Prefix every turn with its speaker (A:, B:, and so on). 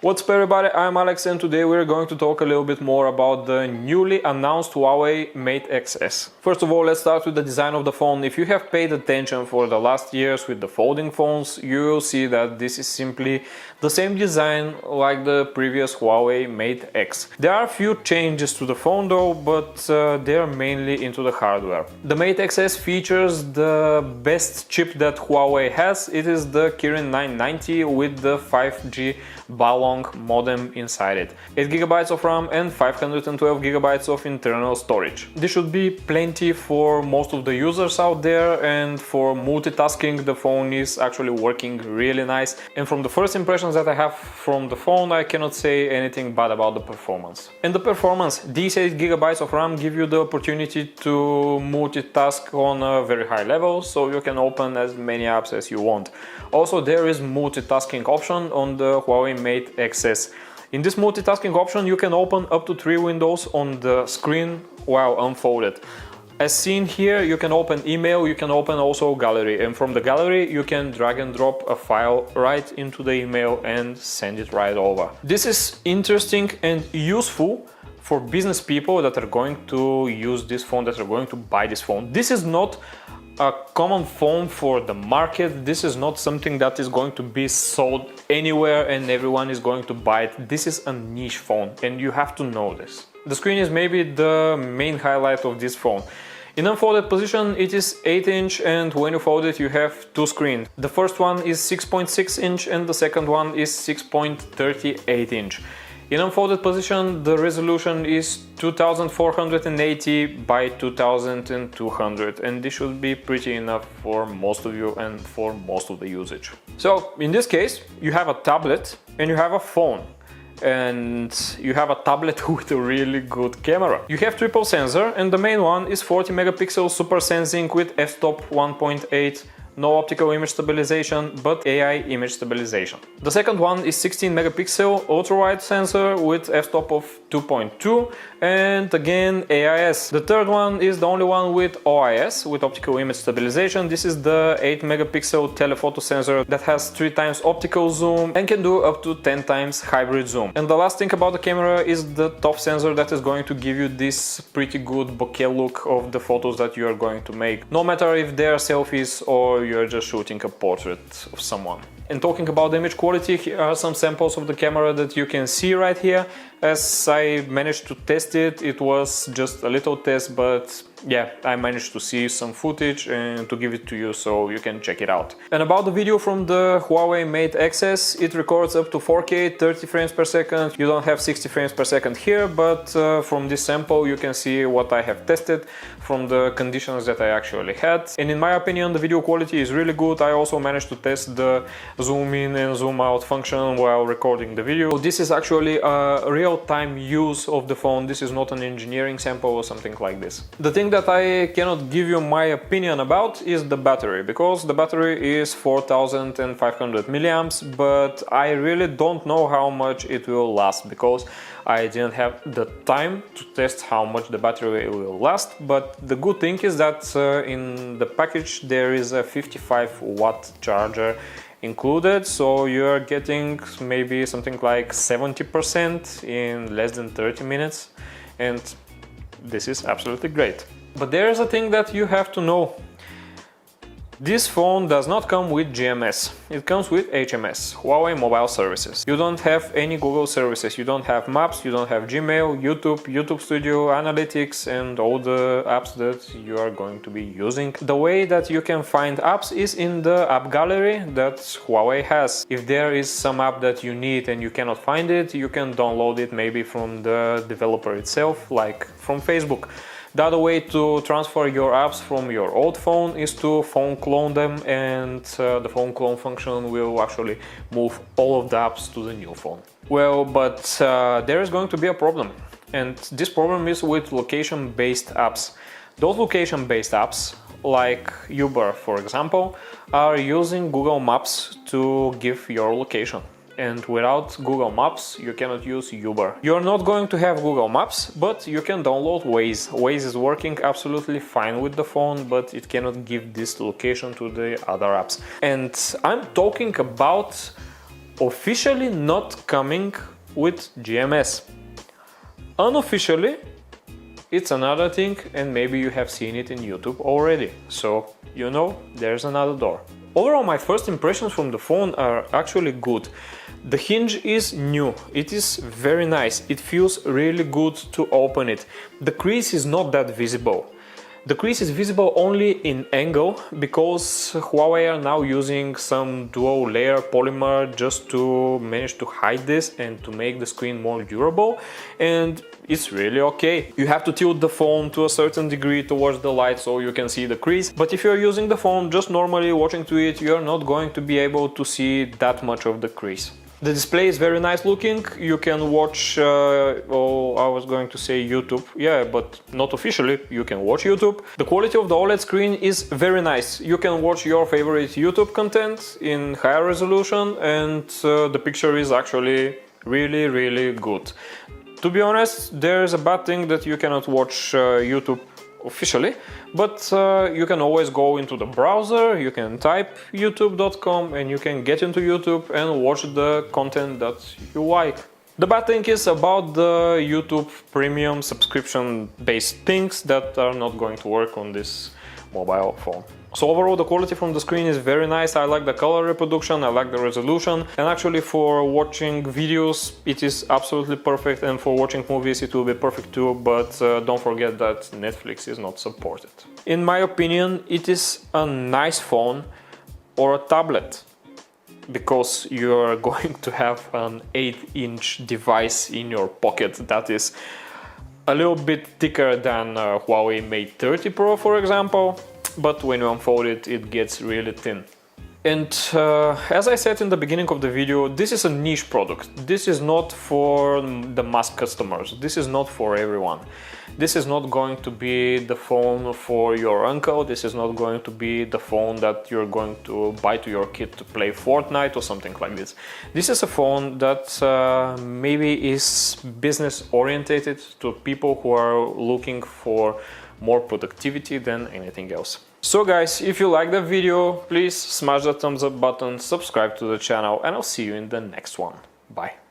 A: What's up everybody, I'm Alex and today we're going to talk a little bit more about the newly announced Huawei Mate Xs. First of all, let's start with the design of the phone. If you have paid attention for the last years with the folding phones, you will see that this is simply the same design like the previous Huawei Mate X. There are a few changes to the phone though, but they are mainly into the hardware. The Mate Xs features the best chip that Huawei has. It is the Kirin 990 with the 5G Balong modem inside it, 8GB of RAM and 512GB of internal storage. This should be plenty for most of the users out there, and for multitasking the phone is actually working really nice. And from the first impressions that I have from the phone, I cannot say anything bad about the performance. And the performance, these 8GB of RAM give you the opportunity to multitask on a very high level, so you can open as many apps as you want. Also, there is multitasking option on the Huawei Mate Xs. In this multitasking option, you can open up to 3 windows on the screen while unfolded. As seen here, you can open email, you can open also gallery, and from the gallery you can drag and drop a file right into the email and send it right over. This is interesting and useful for business people that are going to use this phone, that are going to buy this phone. This is not a common phone for the market. This is not something that is going to be sold anywhere and everyone is going to buy it. This is a niche phone and you have to know this. The screen is maybe the main highlight of this phone. In unfolded position it is 8-inch, and when you fold it you have two screens. The first one is 6.6-inch and the second one is 6.38-inch. In unfolded position, the resolution is 2480 by 2200, and this should be pretty enough for most of you and for most of the usage. So in this case, you have a tablet and you have a phone, and you have a tablet with a really good camera. You have triple sensor, and the main one is 40 megapixel super sensing with f-stop 1.8. No optical image stabilization, but AI image stabilization. The second one is 16 megapixel ultra-wide sensor with f-stop of 2.2 and again AIS. The third one is the only one with OIS, with optical image stabilization. This is the 8 megapixel telephoto sensor that has 3 times optical zoom and can do up to 10 times hybrid zoom. And the last thing about the camera is the top sensor that is going to give you this pretty good bokeh look of the photos that you are going to make, no matter if they are selfies or you're just shooting a portrait of someone. And talking about the image quality, here are some samples of the camera that you can see right here. As I managed to test it, it was just a little test, but yeah, I managed to see some footage and to give it to you so you can check it out. And about the video from the Huawei Mate Xs, it records up to 4K 30 frames per second. You don't have 60 frames per second here, but from this sample you can see what I have tested from the conditions that I actually had. And in my opinion, the video quality is really good. I also managed to test the zoom in and zoom out function while recording the video. This is actually a real-time use of the phone. This is not an engineering sample or something like this. The thing that I cannot give you my opinion about is the battery, because the battery is 4500 milliamps, but I really don't know how much it will last, because I didn't have the time to test how much the battery will last. But the good thing is that in the package there is a 55-watt charger included, so you're getting maybe something like 70% in less than 30 minutes, and this is absolutely great. But there is a thing that you have to know. This phone does not come with GMS, it comes with HMS, Huawei Mobile Services. You don't have any Google services, you don't have Maps, you don't have Gmail, YouTube Studio, Analytics and all the apps that you are going to be using. The way that you can find apps is in the app gallery that Huawei has. If there is some app that you need and you cannot find it, you can download it maybe from the developer itself, like from Facebook. The other way to transfer your apps from your old phone is to phone clone them, and the phone clone function will actually move all of the apps to the new phone. Well, but there is going to be a problem, and this problem is with location-based apps. Those location-based apps, like Uber for example, are using Google Maps to give your location. And without Google Maps you cannot use Uber. You're not going to have Google Maps, but you can download Waze. Waze is working absolutely fine with the phone, but it cannot give this location to the other apps. And I'm talking about officially not coming with GMS. Unofficially, it's another thing, and maybe you have seen it in YouTube already, so you know there's another door. Overall, my first impressions from the phone are actually good. The hinge is new, it is very nice, it feels really good to open it. The crease is not that visible. The crease is visible only in angle because Huawei are now using some dual layer polymer just to manage to hide this and to make the screen more durable, and it's really okay. You have to tilt the phone to a certain degree towards the light so you can see the crease, but if you're using the phone just normally watching to it, you're not going to be able to see that much of the crease. The display is very nice looking. You can watch, I was going to say YouTube, yeah, but not officially, you can watch YouTube. The quality of the OLED screen is very nice. You can watch your favorite YouTube content in higher resolution, and the picture is actually really good. To be honest, there's a bad thing that you cannot watch YouTube officially, but you can always go into the browser, you can type youtube.com and you can get into YouTube and watch the content that you like. The bad thing is about the YouTube premium subscription based things that are not going to work on this mobile phone. So overall the quality from the screen is very nice. I like the color reproduction, I like the resolution, and actually for watching videos it is absolutely perfect, and for watching movies it will be perfect too, but don't forget that Netflix is not supported. In my opinion, it is a nice phone or a tablet, because you're going to have an 8-inch device in your pocket that is a little bit thicker than Huawei Mate 30 Pro, for example. But when you unfold it, it gets really thin. And as I said in the beginning of the video, this is a niche product. This is not for the mass customers. This is not for everyone. This is not going to be the phone for your uncle. This is not going to be the phone that you're going to buy to your kid to play Fortnite or something like this. This is a phone that maybe is business orientated to people who are looking for more productivity than anything else. So guys, if you like the video, please smash the thumbs up button, subscribe to the channel, and I'll see you in the next one. Bye.